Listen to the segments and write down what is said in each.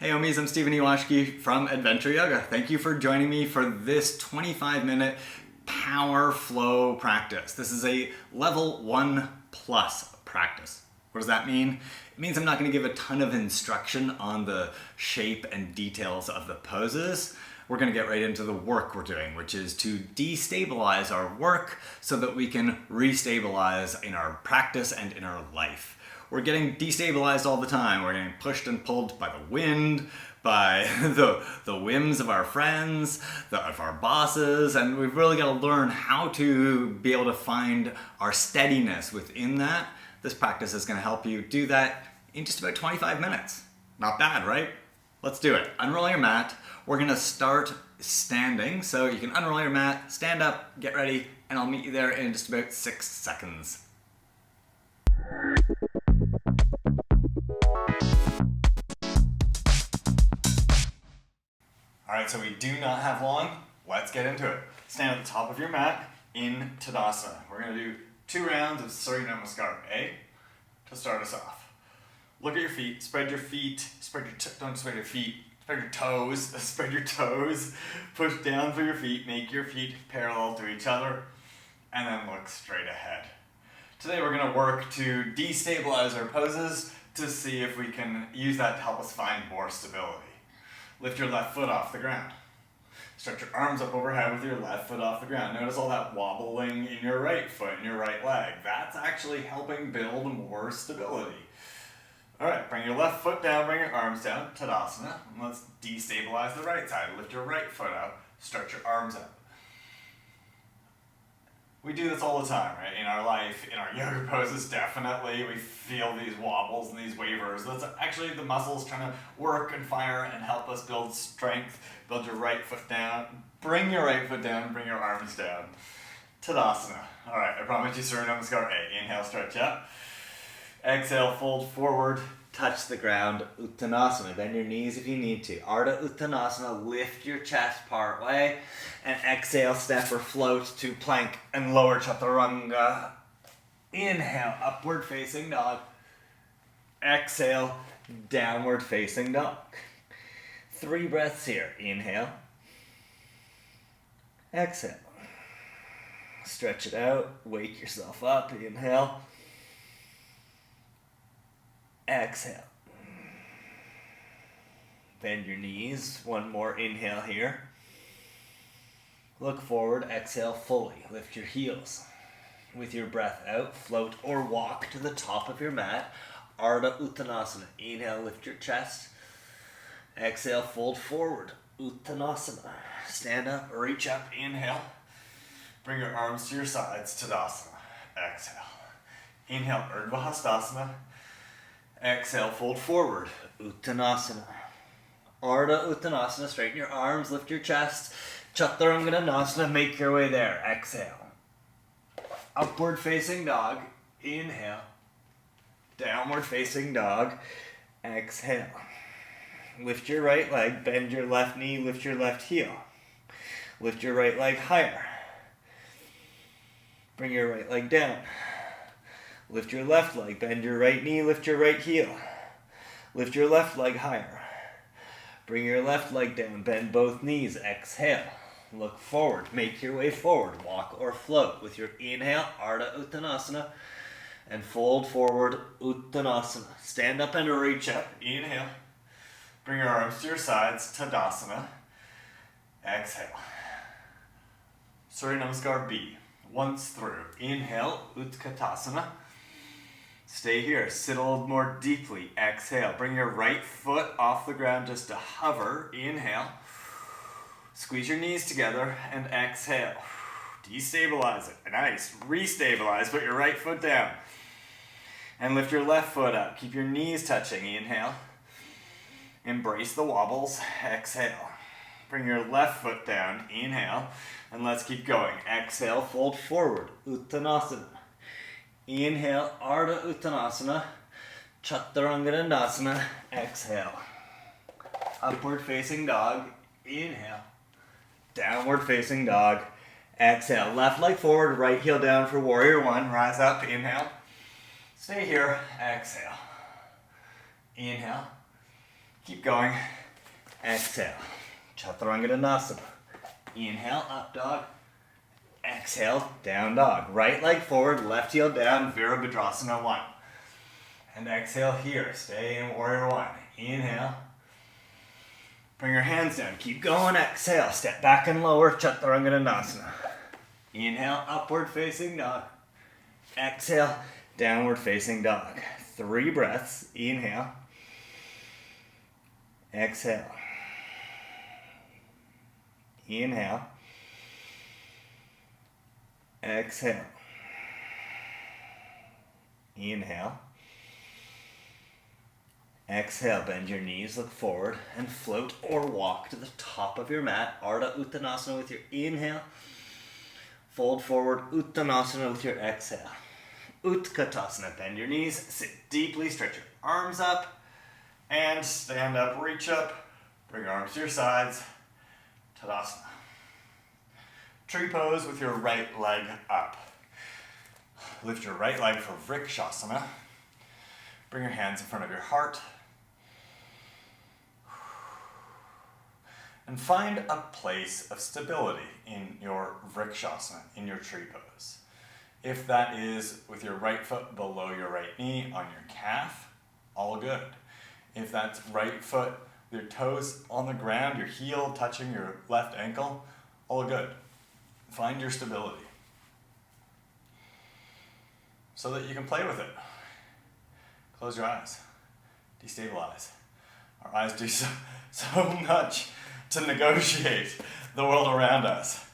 Hey Omies, I'm Ewashkiw from Adventure Yoga. Thank you for joining me for this 25-minute power flow practice. This is a level 1 plus practice. What does that mean? It means I'm not going to give a ton of instruction on the shape and details of the poses. We're going to get right into the work we're doing, which is to destabilize our work so that we can restabilize in our practice and in our life. We're getting destabilized all the time. We're getting pushed and pulled by the wind, by the whims of our friends, of our bosses, and we've really got to learn how to be able to find our steadiness within that. This practice is going to help you do that in just about 25 minutes. Not bad, right? Let's do it. Unroll your mat. We're going to start standing, so you can unroll your mat, stand up, get ready, and I'll meet you there in just about 6 seconds. Alright, so we do not have long. Let's get into it. Stand at the top of your mat in Tadasana. We're going to do 2 rounds of Surya Namaskar, to start us off. Look at your feet, spread your feet, don't spread your feet, spread your toes, spread your toes, push down through your feet, make your feet parallel to each other, and then look straight ahead. Today we're going to work to destabilize our poses to see if we can use that to help us find more stability. Lift your left foot off the ground. Stretch your arms up overhead with your left foot off the ground. Notice all that wobbling in your right foot and your right leg. That's actually helping build more stability. Alright, bring your left foot down, bring your arms down, Tadasana. And let's destabilize the right side. Lift your right foot up, stretch your arms up. We do this all the time, right? In our life, in our yoga poses, definitely we feel these wobbles and these wavers. That's actually the muscles trying to work and fire and help us build strength. Build your right foot down, bring your right foot down, bring your arms down. Tadasana. All right, I promise you Surya Namaskar. Inhale, stretch up. Exhale, fold forward, touch the ground. Uttanasana. Bend your knees if you need to. Ardha Uttanasana. Lift your chest part way. And exhale, step or float to plank and lower chaturanga. Inhale, upward facing dog. Exhale, downward facing dog. 3 breaths here. Inhale. Exhale. Stretch it out. Wake yourself up. Inhale. Exhale. Bend your knees. 1 more inhale here. Look forward, exhale fully. Lift your heels. With your breath out, float or walk to the top of your mat. Ardha Uttanasana. Inhale, lift your chest. Exhale, fold forward. Uttanasana. Stand up, reach up, inhale. Bring your arms to your sides, Tadasana. Exhale. Inhale, Urdhva Hastasana. Exhale, fold forward. Uttanasana. Ardha Uttanasana. Straighten your arms, lift your chest. Chaturanga, make your way there. Exhale. Upward facing dog. Inhale. Downward facing dog. Exhale. Lift your right leg, bend your left knee, lift your left heel. Lift your right leg higher. Bring your right leg down. Lift your left leg, bend your right knee, lift your right heel. Lift your left leg higher. Bring your left leg down, bend both knees, exhale. Look forward, make your way forward, walk or float with your inhale, Ardha Uttanasana, and fold forward, Uttanasana. Stand up and reach up, inhale. Bring your arms to your sides, Tadasana. Exhale. Surya Namaskar B. Once through. Inhale, Utkatasana. Stay here. Sit a little more deeply. Exhale. Bring your right foot off the ground just to hover. Inhale. Squeeze your knees together and exhale. Destabilize it. Nice. Restabilize. Put your right foot down. And lift your left foot up. Keep your knees touching. Inhale. Embrace the wobbles. Exhale. Bring your left foot down. Inhale. And let's keep going. Exhale. Fold forward. Uttanasana. Inhale. Ardha Uttanasana. Chaturanga Dandasana. Exhale. Upward facing dog. Inhale. Downward facing dog. Exhale. Left leg forward. Right heel down for warrior 1. Rise up. Inhale. Stay here. Exhale. Inhale. Keep going. Exhale. Chaturanga. Inhale, up dog. Exhale, down dog. Right leg forward, left heel down, Virabhadrasana 1. And exhale here. Stay in warrior 1. Inhale. Bring your hands down. Keep going. Exhale. Step back and lower. Chaturanga. Inhale, upward facing dog. Exhale, downward facing dog. 3 breaths. Inhale. Exhale. Inhale. Exhale. Inhale. Exhale, bend your knees, look forward, and float or walk to the top of your mat. Ardha Uttanasana with your inhale. Fold forward, Uttanasana with your exhale. Utkatasana, bend your knees, sit deeply, stretch your arms up, and stand up, reach up, bring your arms to your sides, Tadasana. Tree pose with your right leg up. Lift your right leg for Vrikshasana. Bring your hands in front of your heart. And find a place of stability in your Vrikshasana, in your tree pose. If that is with your right foot below your right knee on your calf, all good. If that's right foot, your toes on the ground, your heel touching your left ankle, all good. Find your stability so that you can play with it. Close your eyes. Destabilize. Our eyes do so much to negotiate the world around us.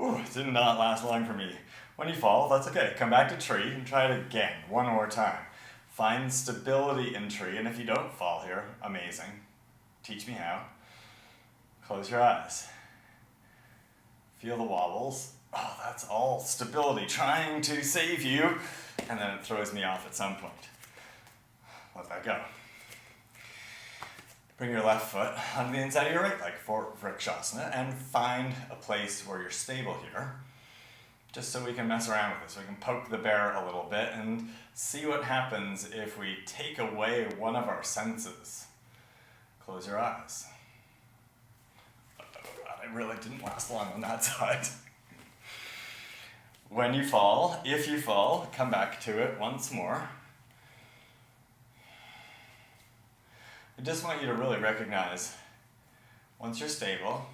Ooh, it did not last long for me. When you fall, that's okay. Come back to tree and try it again, one more time. Find stability in tree, and if you don't fall here, amazing. Teach me how. Close your eyes. Feel the wobbles. Oh, that's all stability trying to save you, and then it throws me off at some point. Let that go. Bring your left foot on the inside of your right leg for Vrikshasana and find a place where you're stable here, just so we can mess around with this. So we can poke the bear a little bit and see what happens if we take away one of our senses. Close your eyes. Oh God, I really didn't last long on that side. When you fall, if you fall, come back to it once more. I just want you to really recognize, once you're stable,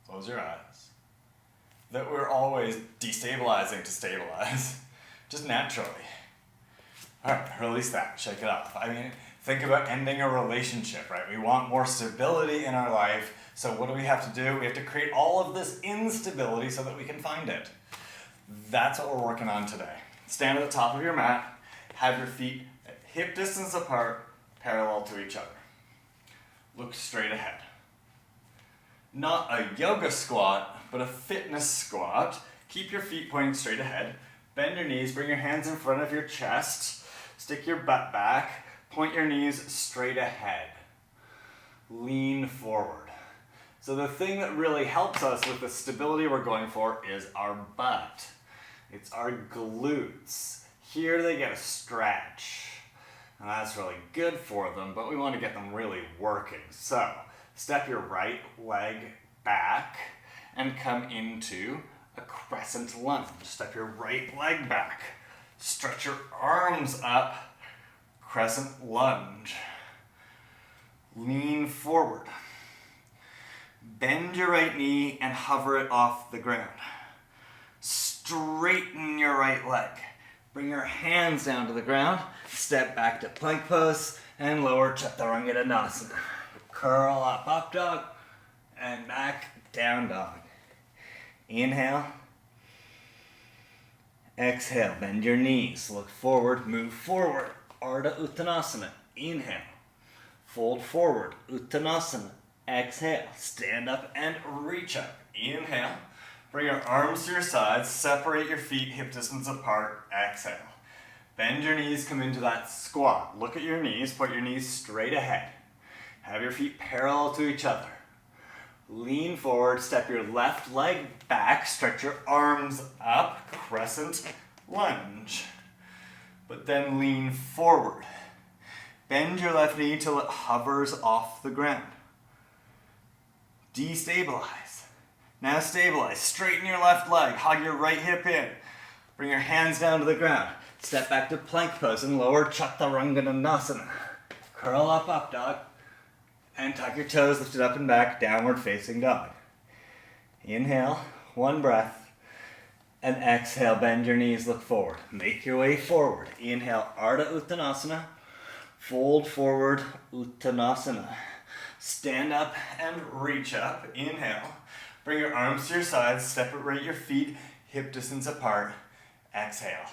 close your eyes, that we're always destabilizing to stabilize, just naturally. All right, release that, shake it off. I mean, think about ending a relationship, right? We want more stability in our life, so what do we have to do? We have to create all of this instability so that we can find it. That's what we're working on today. Stand at the top of your mat, have your feet at hip distance apart, parallel to each other. Look straight ahead. Not a yoga squat, but a fitness squat. Keep your feet pointing straight ahead. Bend your knees, bring your hands in front of your chest. Stick your butt back. Point your knees straight ahead. Lean forward. So the thing that really helps us with the stability we're going for is our butt. It's our glutes. Here they get a stretch. And that's really good for them, but we want to get them really working. So, step your right leg back and come into a crescent lunge. Step your right leg back. Stretch your arms up. Crescent lunge. Lean forward. Bend your right knee and hover it off the ground. Straighten your right leg. Bring your hands down to the ground, step back to plank pose, and lower Chaturanga. Curl up dog, and back, down dog. Inhale. Exhale, bend your knees, look forward, move forward. Ardha Uttanasana, inhale. Fold forward, Uttanasana. Exhale, stand up and reach up. Inhale. Bring your arms to your sides, separate your feet hip distance apart, exhale. Bend your knees, come into that squat. Look at your knees, put your knees straight ahead. Have your feet parallel to each other. Lean forward, step your left leg back, stretch your arms up, crescent lunge. But then lean forward. Bend your left knee till it hovers off the ground. Destabilize. Now stabilize. Straighten your left leg. Hug your right hip in. Bring your hands down to the ground. Step back to plank pose and lower Chaturanga. Curl up, up dog. And tuck your toes, lift it up and back, downward facing dog. Inhale, one breath. And exhale, bend your knees, look forward. Make your way forward. Inhale, Ardha Uttanasana. Fold forward, Uttanasana. Stand up and reach up. Inhale. Bring your arms to your sides. Separate your feet, hip distance apart. Exhale.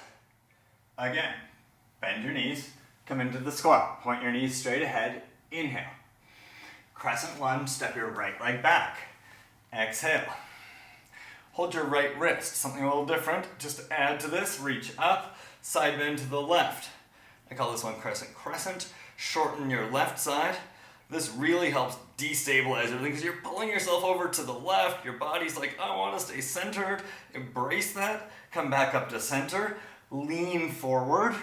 Again, bend your knees. Come into the squat. Point your knees straight ahead. Inhale. Crescent lunge, step your right leg back. Exhale. Hold your right wrist, something a little different. Just to add to this, reach up, side bend to the left. I call this one crescent crescent. Shorten your left side. This really helps destabilize everything because you're pulling yourself over to the left. Your body's like, I want to stay centered. Embrace that. Come back up to center. Lean forward.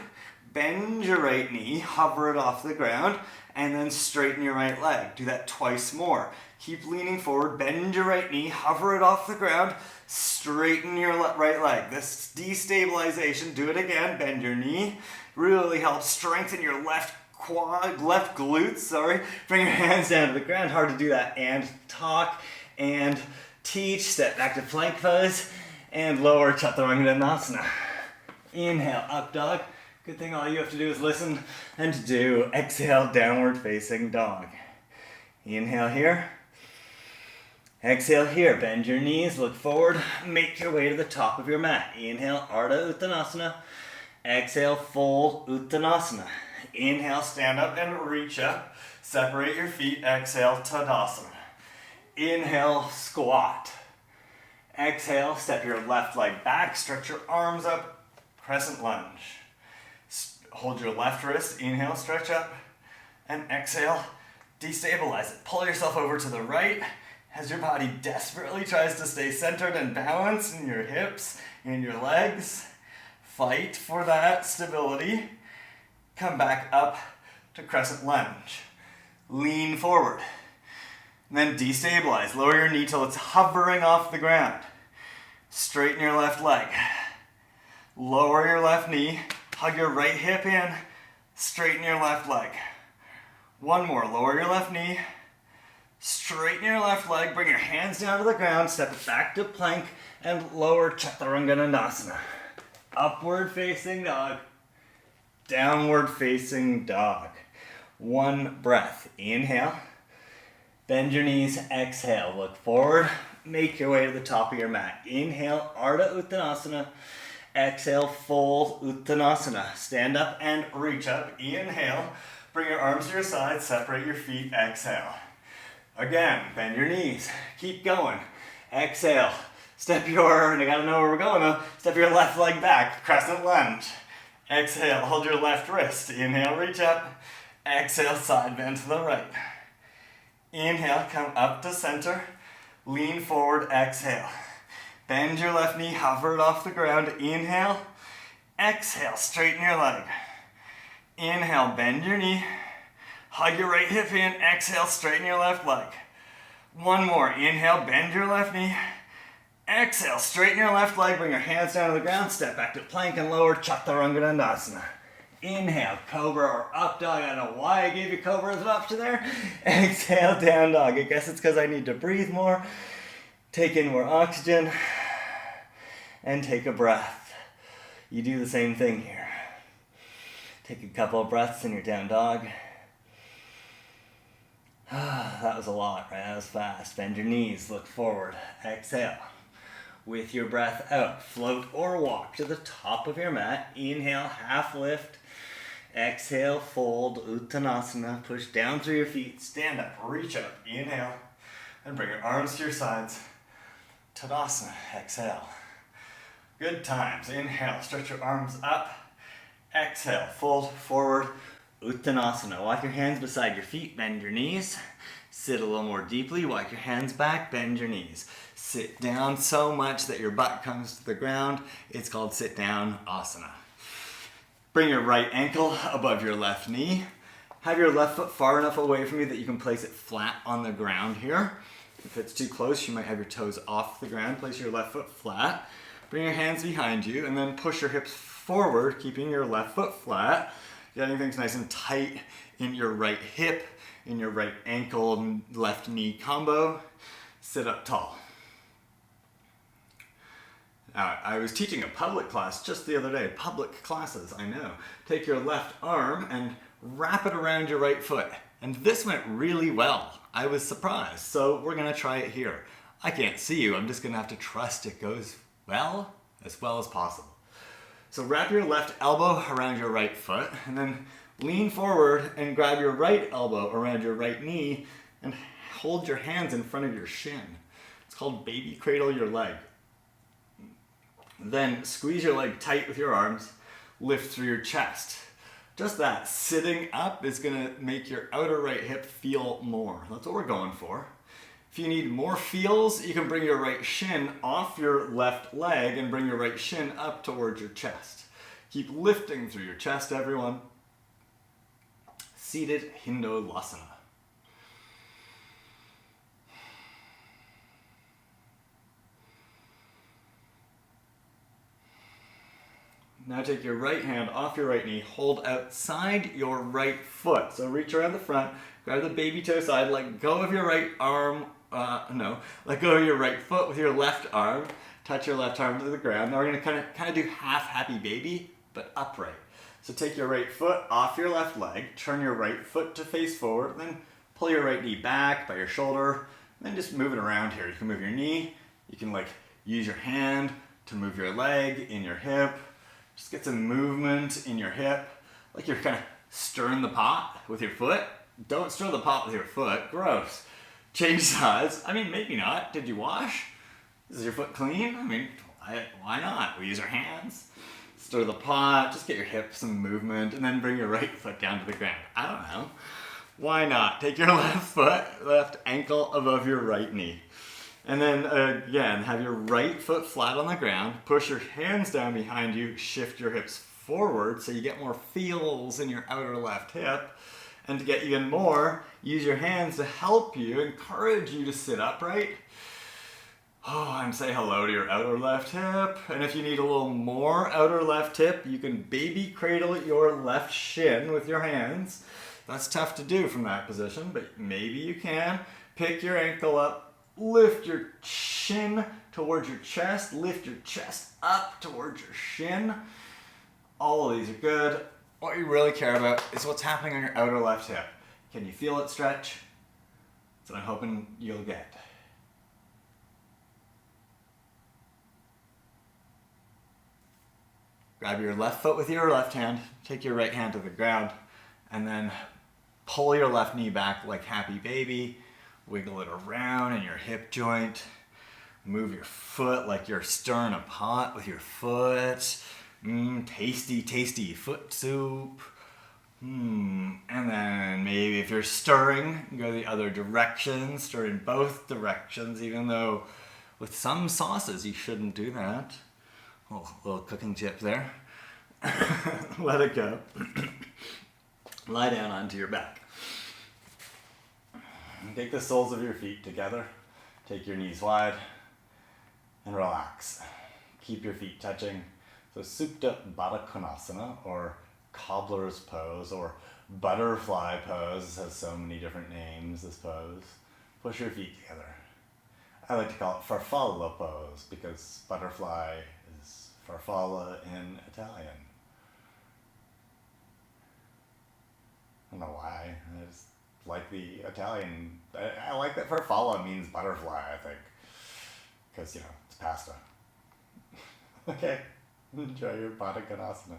Bend your right knee, hover it off the ground, and then straighten your right leg. Do that twice more. Keep leaning forward, bend your right knee, hover it off the ground, straighten your right leg. This destabilization, do it again, bend your knee. Really helps strengthen your left glutes, Bring your hands down to the ground, hard to do that. And talk and teach, step back to plank pose, and lower Chaturanga. Inhale, up dog. Good thing all you have to do is listen and do. Exhale, downward facing dog. Inhale here. Exhale here. Bend your knees, look forward. Make your way to the top of your mat. Inhale, Ardha Uttanasana. Exhale, fold Uttanasana. Inhale, stand up and reach up. Separate your feet. Exhale, Tadasana. Inhale, squat. Exhale, step your left leg back. Stretch your arms up. Crescent lunge. Hold your left wrist, inhale, stretch up, and exhale, destabilize it. Pull yourself over to the right as your body desperately tries to stay centered and balanced in your hips and your legs. Fight for that stability. Come back up to crescent lunge. Lean forward. And then destabilize. Lower your knee till it's hovering off the ground. Straighten your left leg. Lower your left knee. Hug your right hip in, straighten your left leg. One more, lower your left knee, straighten your left leg, bring your hands down to the ground, step it back to plank, and lower Chaturanga. Upward facing dog, downward facing dog. One breath, inhale, bend your knees, exhale, look forward, make your way to the top of your mat. Inhale, Ardha Uttanasana. Exhale, fold Uttanasana. Stand up and reach up. Inhale. Bring your arms to your sides. Separate your feet. Exhale. Again, bend your knees. Keep going. Exhale. And I gotta know where we're going though. Step your left leg back. Crescent lunge. Exhale. Hold your left wrist. Inhale, reach up. Exhale, side bend to the right. Inhale, come up to center. Lean forward. Exhale. Bend your left knee, hover it off the ground. Inhale. Exhale, straighten your leg. Inhale, bend your knee. Hug your right hip in. Exhale, straighten your left leg. One more. Inhale, bend your left knee. Exhale, straighten your left leg. Bring your hands down to the ground. Step back to plank and lower Chaturanga. Inhale, cobra or up dog. I don't know why I gave you cobra as an option there. Exhale, down dog. I guess it's because I need to breathe more. Take in more oxygen and take a breath. You do the same thing here. Take a couple of breaths in your down dog. That was a lot, right? That was fast. Bend your knees, look forward. Exhale. With your breath out, float or walk to the top of your mat. Inhale, half lift. Exhale, fold, Uttanasana. Push down through your feet, stand up, reach up. Inhale, and bring your arms to your sides. Tadasana, exhale. Good times. Inhale, stretch your arms up. Exhale, fold forward, Uttanasana. Walk your hands beside your feet, bend your knees. Sit a little more deeply, walk your hands back, bend your knees. Sit down so much that your butt comes to the ground. It's called sit down asana. Bring your right ankle above your left knee. Have your left foot far enough away from you that you can place it flat on the ground here. If it's too close, you might have your toes off the ground. Place your left foot flat. Bring your hands behind you and then push your hips forward, keeping your left foot flat. Getting things nice and tight in your right hip, in your right ankle and left knee combo. Sit up tall. I was teaching a public class just the other day. Public classes, I know. Take your left arm and wrap it around your right foot. And this went really well. I was surprised. So we're gonna try it here. I can't see you. I'm just gonna have to trust it goes well as possible. So wrap your left elbow around your right foot and then lean forward and grab your right elbow around your right knee and hold your hands in front of your shin. It's called baby cradle your leg. Then squeeze your leg tight with your arms, lift through your chest. Just that, sitting up is gonna make your outer right hip feel more. That's what we're going for. If you need more feels, you can bring your right shin off your left leg and bring your right shin up towards your chest. Keep lifting through your chest, everyone. Seated Hindolasana. Now take your right hand off your right knee, hold outside your right foot. So reach around the front, grab the baby toe side, let go of your right arm, let go of your right foot with your left arm, touch your left arm to the ground. Now we're gonna kind of do half happy baby, but upright. So take your right foot off your left leg, turn your right foot to face forward, then pull your right knee back by your shoulder, then just move it around here. You can move your knee, you can use your hand to move your leg in your hip. Just get some movement in your hip, like you're kind of stirring the pot with your foot. Don't stir the pot with your foot, gross. Change sides, maybe not. Did you wash? Is your foot clean? Why not? We use our hands. Stir the pot, just get your hips some movement, and then bring your right foot down to the ground. I don't know. Why not? Take your left ankle above your right knee. And then again, have your right foot flat on the ground, push your hands down behind you, shift your hips forward so you get more feels in your outer left hip. And to get even more, use your hands to help you, encourage you to sit upright. And say hello to your outer left hip. And if you need a little more outer left hip, you can baby cradle your left shin with your hands. That's tough to do from that position, but maybe you can. Pick your ankle up. Lift your chin towards your chest. Lift your chest up towards your shin. All of these are good. What you really care about is what's happening on your outer left hip. Can you feel it stretch? That's what I'm hoping you'll get. Grab your left foot with your left hand. Take your right hand to the ground. And then pull your left knee back like happy baby. Wiggle it around in your hip joint. Move your foot like you're stirring a pot with your foot. Tasty, tasty foot soup. And then maybe if you're stirring, go the other direction. Stir in both directions, even though with some sauces you shouldn't do that. Oh, little cooking tip there. Let it go. Lie down onto your back. Take the soles of your feet together. Take your knees wide and relax. Keep your feet touching. So Supta Baddha Konasana, or cobbler's pose, or butterfly pose. This has so many different names, this pose. Push your feet together. I like to call it farfalla pose because butterfly is farfalla in Italian. I don't know why. I just like the Italian. I like that farfalla means butterfly, I think. Because, it's pasta. Okay. Enjoy your Baddha Konasana.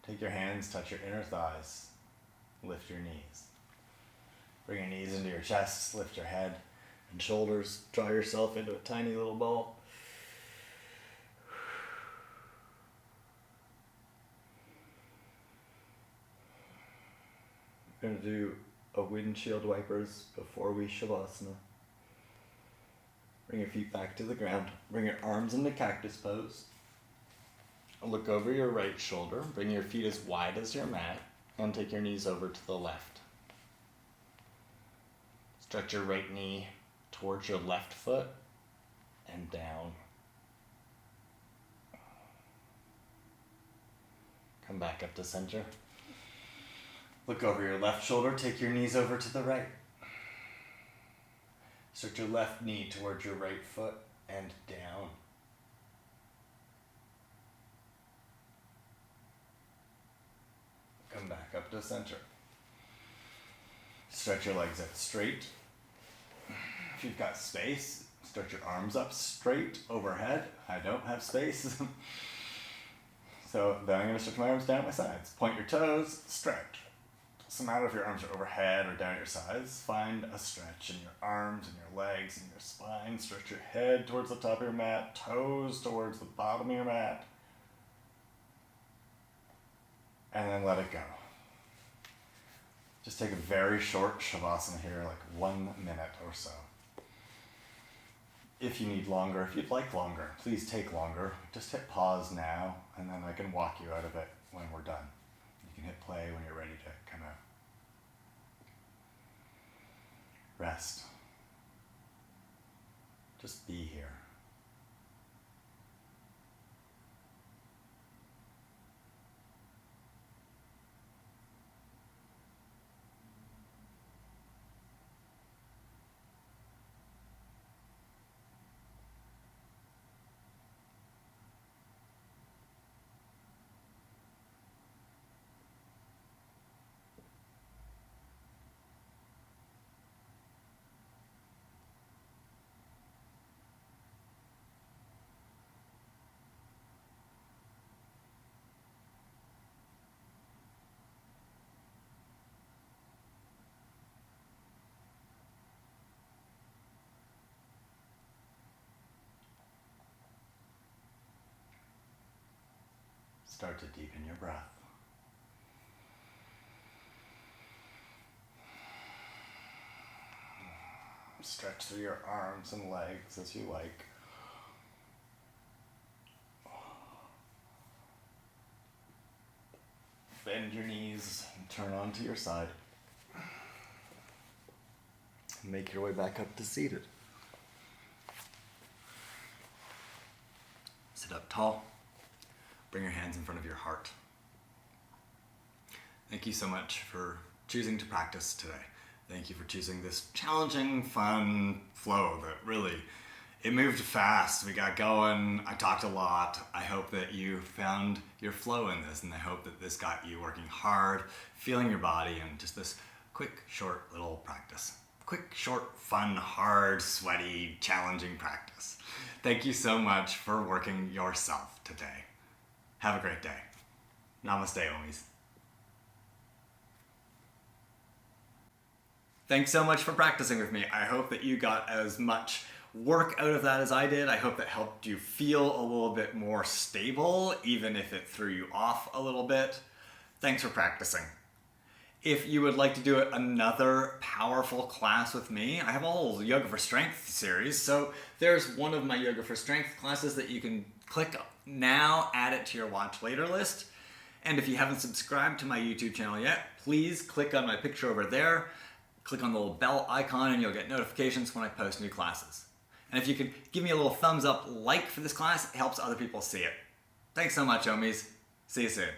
Take your hands, touch your inner thighs. Lift your knees. Bring your knees into your chest, lift your head and shoulders. Draw yourself into a tiny little ball. We're going to do a windshield wipers before we Shavasana. Bring your feet back to the ground. Bring your arms into cactus pose. Look over your right shoulder. Bring your feet as wide as your mat and take your knees over to the left. Stretch your right knee towards your left foot and down. Come back up to center. Look over your left shoulder. Take your knees over to the right. Stretch your left knee towards your right foot and down. Come back up to center. Stretch your legs out straight. If you've got space, stretch your arms up straight overhead. I don't have space. So then I'm going to stretch my arms down at my sides. Point your toes, stretch. Doesn't matter if your arms are overhead or down at your sides. Find a stretch in your arms and your legs and your spine. Stretch your head towards the top of your mat, toes towards the bottom of your mat. And then let it go. Just take a very short Shavasana here, like 1 minute or so. If you need longer, if you'd like longer, please take longer. Just hit pause now, and then I can walk you out of it when we're done. You can hit play when you're ready to kind of rest. Just be here. Start to deepen your breath. Stretch through your arms and legs as you like. Bend your knees and turn onto your side. Make your way back up to seated. Sit up tall. Bring your hands in front of your heart. Thank you so much for choosing to practice today. Thank you for choosing this challenging, fun flow that really, it moved fast. We got going. I talked a lot. I hope that you found your flow in this, and I hope that this got you working hard, feeling your body, and just this quick, short little practice. Quick, short, fun, hard, sweaty, challenging practice. Thank you so much for working yourself today. Have a great day. Namaste OMies. Thanks so much for practicing with me. I hope that you got as much work out of that as I did. I hope that helped you feel a little bit more stable, even if it threw you off a little bit. Thanks for practicing. If you would like to do another powerful class with me, I have a whole Yoga for Strength series. So there's one of my Yoga for Strength classes that you can click now, add it to your watch later list. And if you haven't subscribed to my YouTube channel yet, please click on my picture over there. Click on the little bell icon and you'll get notifications when I post new classes. And if you could give me a little thumbs up like for this class, it helps other people see it. Thanks so much, OMies. See you soon.